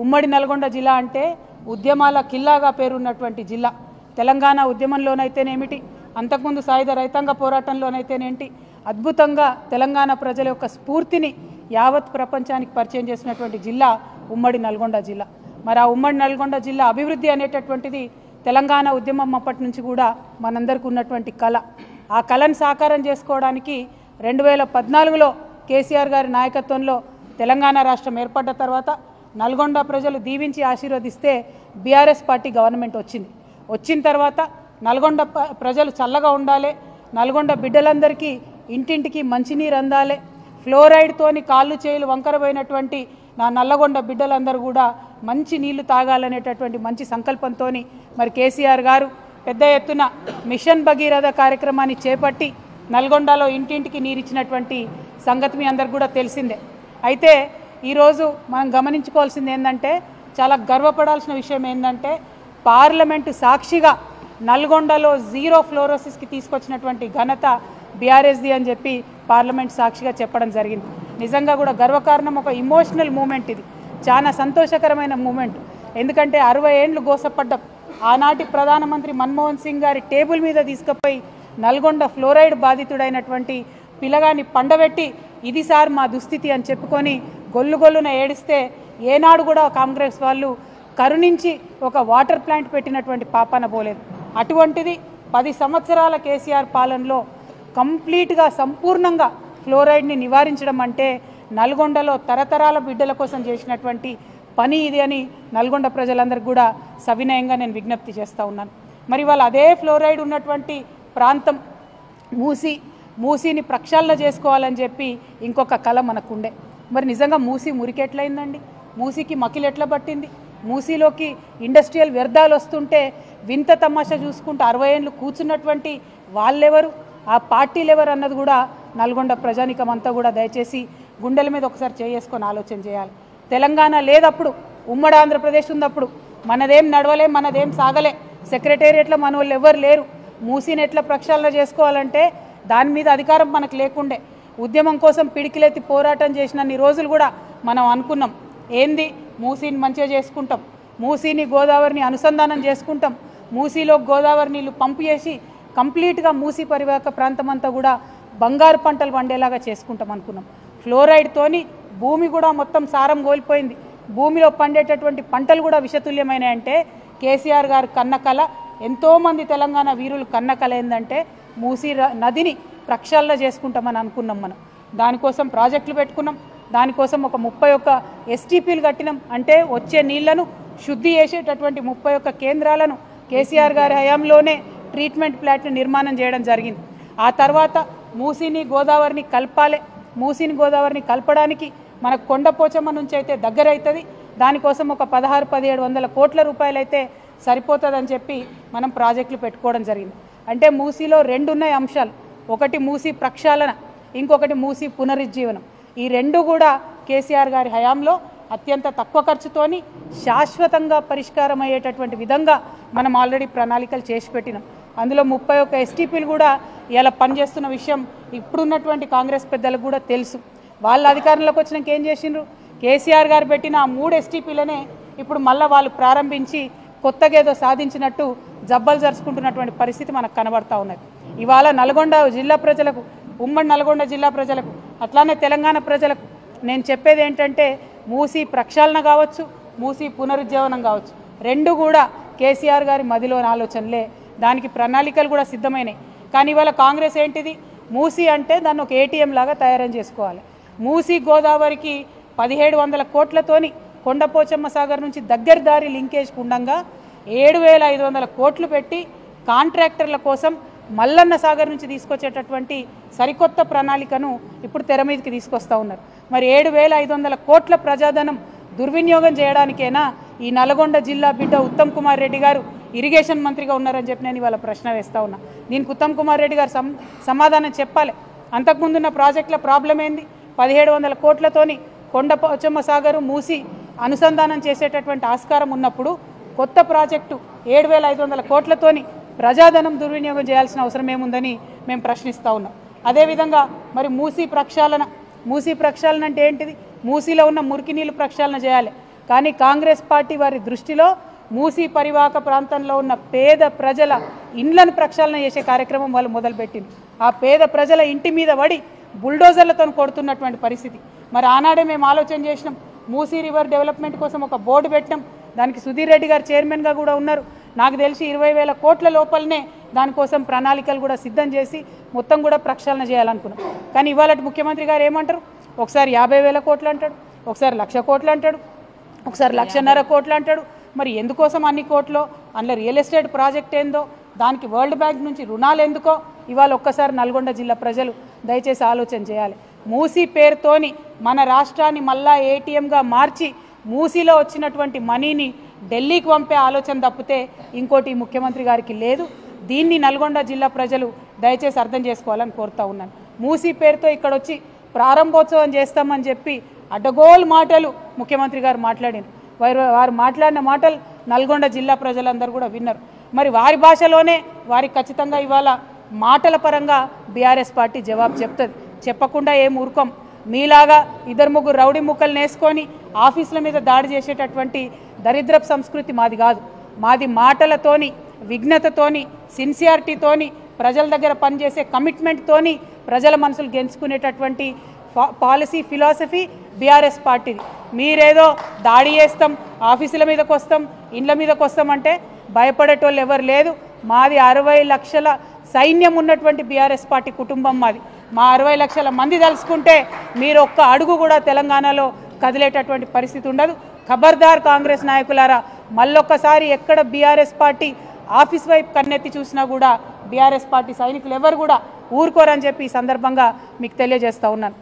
ఉమ్మడి నల్గొండ జిల్లా అంటే ఉద్యమాల కిల్లాగా పేరున్నటువంటి జిల్లా. తెలంగాణ ఉద్యమంలోనైతేనేమిటి, అంతకుముందు సాయుధ రైతాంగ పోరాటంలోనైతేనేంటి, అద్భుతంగా తెలంగాణ ప్రజల యొక్క స్ఫూర్తిని యావత్ ప్రపంచానికి పరిచయం చేసినటువంటి జిల్లా ఉమ్మడి నల్గొండ జిల్లా. మరి ఆ ఉమ్మడి నల్గొండ జిల్లా అభివృద్ధి అనేటటువంటిది తెలంగాణ ఉద్యమం అప్పటి నుంచి కూడా మనందరికీ ఉన్నటువంటి కళ. ఆ కళను సాకారం చేసుకోవడానికి 2014లో కేసీఆర్ గారి నాయకత్వంలో తెలంగాణ రాష్ట్రం ఏర్పడ్డ తర్వాత నల్గొండ ప్రజలు దీవించి ఆశీర్వదిస్తే బీఆర్ఎస్ పార్టీ గవర్నమెంట్ వచ్చింది. వచ్చిన తర్వాత నల్గొండ ప్రజలు చల్లగా ఉండాలి, నల్గొండ బిడ్డలందరికీ ఇంటింటికి మంచినీరు అందాలి, ఫ్లోరైడ్తోని కాళ్ళు చేతులు వంకరపోయినటువంటి నా నల్లగొండ బిడ్డలందరూ కూడా మంచి నీళ్లు తాగాలనేటటువంటి మంచి సంకల్పంతో మరి కేసీఆర్ గారు పెద్ద ఎత్తున మిషన్ భగీరథ కార్యక్రమాన్ని చేపట్టి నల్గొండలో ఇంటింటికి నీరిచ్చినటువంటి సంగతి మీ అందరికి కూడా తెలిసిందే. అయితే ఈరోజు మనం గమనించుకోవాల్సింది ఏంటంటే, చాలా గర్వపడాల్సిన విషయం ఏంటంటే, పార్లమెంటు సాక్షిగా నల్గొండలో జీరో ఫ్లోరోసిస్కి తీసుకొచ్చినటువంటి ఘనత బీఆర్ఎస్ది అని చెప్పి పార్లమెంట్ సాక్షిగా చెప్పడం జరిగింది. నిజంగా కూడా గర్వకారణం, ఒక ఇమోషనల్ మూమెంట్. ఇది చాలా సంతోషకరమైన మూమెంట్. ఎందుకంటే 60 ఏండ్లు గోసపడ్డ ఆనాటి ప్రధానమంత్రి మన్మోహన్ సింగ్ గారి టేబుల్ మీద తీసుకుపోయి నల్గొండ ఫ్లోరైడ్ బాధితుడైనటువంటి పిల్లగాన్ని పండబెట్టి ఇది సార్ మా దుస్థితి అని చెప్పుకొని గొల్లున ఏడిస్తే ఏనాడు కూడా కాంగ్రెస్ వాళ్ళు కరుణించి ఒక వాటర్ ప్లాంట్ పెట్టినటువంటి పాపాన పోలేదు. అటువంటిది 10 సంవత్సరాల కేసీఆర్ పాలనలో కంప్లీట్గా సంపూర్ణంగా ఫ్లోరైడ్ని నివారించడం అంటే నల్గొండలో తరతరాల బిడ్డల కోసం చేసినటువంటి పని ఇది అని నల్గొండ ప్రజలందరికీ కూడా సవినయంగా నేను విజ్ఞప్తి చేస్తూ ఉన్నాను. మరి వాళ్ళు అదే ఫ్లోరైడ్ ఉన్నటువంటి ప్రాంతం మూసీని ప్రక్షాళన చేసుకోవాలని చెప్పి ఇంకొక కళ మనకుండే. మరి నిజంగా మూసీ మురికెట్లయిందండి? మూసీకి మకిలు ఎట్లా పట్టింది? మూసీలోకి ఇండస్ట్రియల్ వ్యర్థాలు వస్తుంటే వింత తమాషా చూసుకుంటూ 60 ఏళ్ళు కూర్చున్నటువంటి వాళ్ళెవరు, ఆ పార్టీలు ఎవరు అన్నది కూడా నల్గొండ ప్రజానికం అంతా కూడా దయచేసి గుండెల మీద ఒకసారి చేసుకొని ఆలోచన చేయాలి. తెలంగాణ లేదప్పుడు, ఉమ్మడి ఆంధ్రప్రదేశ్ ఉన్నప్పుడు మనదేం నడవలే, మనదేం సాగలే, సెక్రటేరియట్లో మన వాళ్ళు ఎవరు లేరు. మూసీని ఎట్లా ప్రక్షాళన చేసుకోవాలంటే దాని మీద అధికారం మనకు లేకుండే. ఉద్యమం కోసం పిడికిలెత్తి పోరాటం చేసినన్ని రోజులు కూడా మనం అనుకున్నాం, ఏంది మూసీని మంచిగా చేసుకుంటాం, మూసీని గోదావరిని అనుసంధానం చేసుకుంటాం, మూసీలో గోదావరి నీళ్లు పంపు చేసి కంప్లీట్గా మూసీ పరివాహక ప్రాంతం అంతా కూడా బంగారు పంటలు పండేలాగా చేసుకుంటాం అనుకున్నాం. ఫ్లోరైడ్తోని భూమి కూడా మొత్తం సారం కోల్పోయింది. భూమిలో పండేటటువంటి పంటలు కూడా విషతుల్యమైనాయంటే కేసీఆర్ గారు కన్న కల, ఎంతోమంది తెలంగాణ వీరులు కన్న కల ఏంటంటే మూసీ నదిని ప్రక్షాళన చేసుకుంటామని అనుకున్నాం. మనం దానికోసం ప్రాజెక్టులు పెట్టుకున్నాం, దానికోసం ఒక 31 STPలు కట్టినాం. అంటే వచ్చే నీళ్లను శుద్ధి చేసేటటువంటి 31 కేంద్రాలను కేసీఆర్ గారి హయాంలోనే ట్రీట్మెంట్ ప్లాంట్ను నిర్మాణం చేయడం జరిగింది. ఆ తర్వాత మూసీని గోదావరిని కలపాలి. మూసీని గోదావరిని కలపడానికి మనకు కొండపోచమ్మ నుంచి అయితే దగ్గర అవుతుంది. దానికోసం ఒక 1600-1700 కోట్ల రూపాయలు అయితే సరిపోతుందని చెప్పి మనం ప్రాజెక్టులు పెట్టుకోవడం జరిగింది. అంటే మూసీలో 2 ఉన్నాయి అంశాలు, ఒకటి మూసీ ప్రక్షాళన, ఇంకొకటి మూసీ పునరుజ్జీవనం. ఈ 2 కూడా కేసీఆర్ గారి హయాంలో అత్యంత తక్కువ ఖర్చుతోని శాశ్వతంగా పరిష్కారం అయ్యేటటువంటి విధంగా మనం ఆల్రెడీ ప్రణాళికలు చేసి పెట్టినాం. అందులో 31 STPలు కూడా ఇలా పనిచేస్తున్న విషయం ఇప్పుడున్నటువంటి కాంగ్రెస్ పెద్దలకు కూడా తెలుసు. వాళ్ళ అధికారంలోకి వచ్చినాక ఏం చేసిండ్రు, కేసీఆర్ గారు పెట్టిన ఆ 3 STPలనే ఇప్పుడు మళ్ళీ వాళ్ళు ప్రారంభించి కొత్తగా ఏదో సాధించినట్టు జబ్బలు జరుచుకుంటున్నటువంటి పరిస్థితి మనకు కనబడతా ఉన్నది. ఇవాళ నల్గొండ జిల్లా ప్రజలకు, ఉమ్మడి నల్గొండ జిల్లా ప్రజలకు, అట్లానే తెలంగాణ ప్రజలకు నేను చెప్పేది ఏంటంటే, మూసీ ప్రక్షాళన కావచ్చు, మూసీ పునరుజ్జీవనం కావచ్చు, 2 కూడా కేసీఆర్ గారి మదిలోని ఆలోచనలే. దానికి ప్రణాళికలు కూడా సిద్ధమైనాయి. కానీ ఇవాళ కాంగ్రెస్ ఏంటిది, మూసీ అంటే దాన్ని ఒక ATM లాగా తయారు చేసుకోవాలి. మూసీ గోదావరికి 1700 కోట్లతోని కొండపోచమ్మ సాగర్ నుంచి దగ్గర దారి లింకేజ్ ఉండంగా 7500 కోట్లు పెట్టి కాంట్రాక్టర్ల కోసం మల్లన్న సాగర్ నుంచి తీసుకొచ్చేటటువంటి సరికొత్త ప్రణాళికను ఇప్పుడు తెర మీదకి తీసుకొస్తూ ఉన్నారు. మరి 7500 కోట్ల ప్రజాధనం దుర్వినియోగం చేయడానికైనా ఈ నల్గొండ జిల్లా బిడ్డ ఉత్తమ్ కుమార్ రెడ్డి గారు ఇరిగేషన్ మంత్రిగా ఉన్నారని చెప్పి నేను ఇవాళ ప్రశ్న వేస్తూ ఉన్నా. దీనికి ఉత్తమ్ కుమార్ రెడ్డి గారు సమాధానం చెప్పాలి. అంతకుముందున్న ప్రాజెక్టుల ప్రాబ్లం ఏంది, 1700 కోట్లతోని కొండపోచమ్మ సాగరు మూసి అనుసంధానం చేసేటటువంటి ఆస్కారం ఉన్నప్పుడు కొత్త ప్రాజెక్టు 7500 కోట్లతోని ప్రజాధనం దుర్వినియోగం చేయాల్సిన అవసరం ఏముందని మేము ప్రశ్నిస్తూ ఉన్నాం. అదేవిధంగా మరి మూసీ ప్రక్షాళన అంటే ఏంటిది, మూసీలో ఉన్న మురికి నీళ్ళు ప్రక్షాళన చేయాలి. కానీ కాంగ్రెస్ పార్టీ వారి దృష్టిలో మూసీ పరివాహక ప్రాంతంలో ఉన్న పేద ప్రజల ఇండ్లను ప్రక్షాళన చేసే కార్యక్రమం వాళ్ళు మొదలుపెట్టింది. ఆ పేద ప్రజల ఇంటి మీద పడి బుల్డోజర్లతో కొడుతున్నటువంటి పరిస్థితి. మరి ఆనాడే మేము ఆలోచన చేసినాం, మూసీ రివర్ డెవలప్మెంట్ కోసం ఒక బోర్డు పెట్టినాం. దానికి సుధీర్ రెడ్డి గారు చైర్మన్గా కూడా ఉన్నారు. నాకు తెలిసి 20,000 కోట్ల లోపలనే దానికోసం ప్రణాళికలు కూడా సిద్ధం చేసి మొత్తం కూడా ప్రక్షాళన చేయాలనుకున్నాం. కానీ ఇవాళ ముఖ్యమంత్రి గారు ఏమంటారు, ఒకసారి 50,000 కోట్లు అంటాడు, ఒకసారి 1,00,000 కోట్లు అంటాడు, ఒకసారి 1,50,000 కోట్లు అంటాడు. మరి ఎందుకోసం అన్ని కోట్లు? అందులో రియల్ ఎస్టేట్ ప్రాజెక్ట్ ఏందో, దానికి వరల్డ్ బ్యాంక్ నుంచి రుణాలు ఎందుకో ఇవాళ ఒక్కసారి నల్గొండ జిల్లా ప్రజలు దయచేసి ఆలోచన చేయాలి. మూసీ పేరుతోని మన రాష్ట్రాన్ని మళ్ళా ఏటీఎంగా మార్చి మూసీలో వచ్చినటువంటి మనీని ఢిల్లీకి పంపే ఆలోచన తప్పితే ఇంకోటి ముఖ్యమంత్రి గారికి లేదు. దీన్ని నల్గొండ జిల్లా ప్రజలు దయచేసి అర్థం చేసుకోవాలని కోరుతా ఉన్నాను. మూసీ పేరుతో ఇక్కడ వచ్చి ప్రారంభోత్సవం చేస్తామని చెప్పి అడ్డగోలు మాటలు ముఖ్యమంత్రి గారు మాట్లాడారు. వారు మాట్లాడిన మాటలు నల్గొండ జిల్లా ప్రజలందరూ కూడా విన్నారు. మరి వారి భాషలోనే వారికి ఖచ్చితంగా ఇవాళ మాటల పరంగా బీఆర్ఎస్ పార్టీ జవాబు చెప్తుంది. చెప్పకుండా ఏం ఊరుకోం. మీలాగా 2-3 రౌడీ ముక్కలు నేసుకొని ఆఫీసుల మీద దాడి చేసేటటువంటి దరిద్రపు సంస్కృతి మాది కాదు. మాది మాటలతోని, విఘ్నతతోని, సిన్సియారిటీతోని, ప్రజల దగ్గర పనిచేసే కమిట్మెంట్తోని ప్రజల మనసులు గెలుచుకునేటటువంటి పాలసీ ఫిలాసఫీ బీఆర్ఎస్ పార్టీది. మీరేదో దాడి చేస్తాం, ఆఫీసుల మీదకి వస్తాం, ఇండ్ల మీదకి వస్తామంటే భయపడేటోళ్ళు ఎవరు లేదు. మాది 60 లక్షల సైన్యం ఉన్నటువంటి బీఆర్ఎస్ పార్టీ కుటుంబం మాది. మా 60 లక్షల మంది తలుసుకుంటే మీరు ఒక్క అడుగు కూడా తెలంగాణలో కదిలేటటువంటి పరిస్థితి ఉండదు. ఖబర్దార్ కాంగ్రెస్ నాయకులారా, మళ్ళొక్కసారి ఎక్కడ బీఆర్ఎస్ పార్టీ ఆఫీస్ వైపు కన్నెత్తి చూసినా కూడా బీఆర్ఎస్ పార్టీ సైనికులు ఎవరు కూడా ఊరుకోరని చెప్పి ఈ సందర్భంగా మీకు తెలియజేస్తా ఉన్నాను.